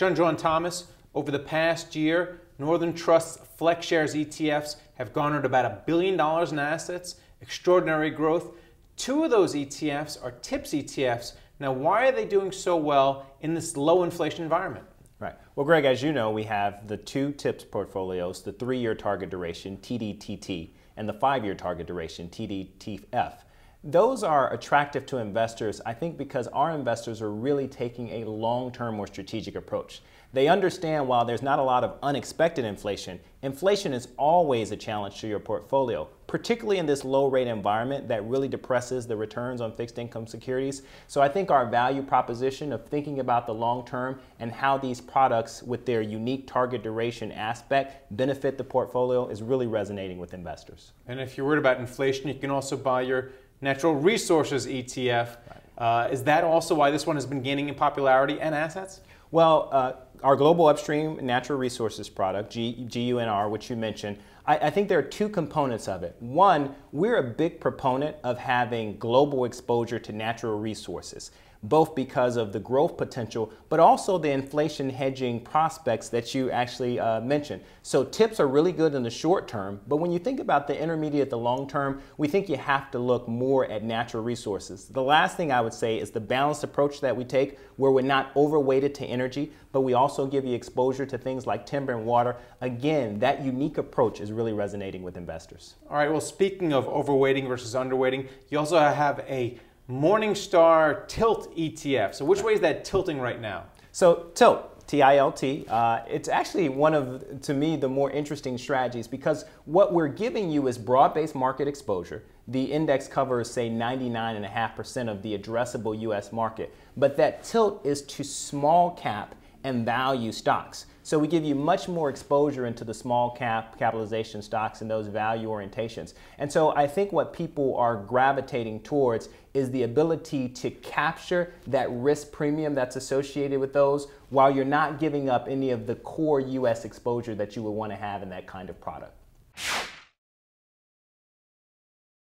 Sean John Thomas, over the past year, Northern Trust's FlexShares ETFs have garnered about $1 billion in assets, extraordinary growth. Two of those ETFs are TIPS ETFs. Now, why are they doing so well in this low inflation environment? Right. Well, Greg, as you know, we have the two TIPS portfolios, the 3-year target duration, TDTT, and the 5-year target duration, TDTF. Those are attractive to investors, I think, because our investors are really taking a long-term or strategic approach. They understand while there's not a lot of unexpected inflation, inflation is always a challenge to your portfolio, particularly in this low rate environment that really depresses the returns on fixed income securities. So I think our value proposition of thinking about the long term and how these products with their unique target duration aspect benefit the portfolio is really resonating with investors. And if you're worried about inflation, you can also buy your Natural Resources ETF. Right. Is that also why this one has been gaining in popularity and assets? Well, our Global Upstream Natural Resources product, GUNR, which you mentioned, I think there are two components of it. One, we're a big proponent of having global exposure to natural resources, both because of the growth potential, but also the inflation hedging prospects that you actually mentioned. So TIPS are really good in the short term, but when you think about the intermediate, the long term, we think you have to look more at natural resources. The last thing I would say is the balanced approach that we take, where we're not overweighted to energy, but we also give you exposure to things like timber and water. Again, that unique approach is really resonating with investors. All right, well, speaking of overweighting versus underweighting, you also have a Morningstar Tilt ETF. So which way is that tilting right now? So Tilt, T-I-L-T, it's actually one of, to me, the more interesting strategies because what we're giving you is broad-based market exposure. The index covers, say, 99.5% of the addressable U.S. market, but that tilt is to small cap and value stocks. So we give you much more exposure into the small cap capitalization stocks and those value orientations. And so I think what people are gravitating towards is the ability to capture that risk premium that's associated with those while you're not giving up any of the core U.S. exposure that you would want to have in that kind of product.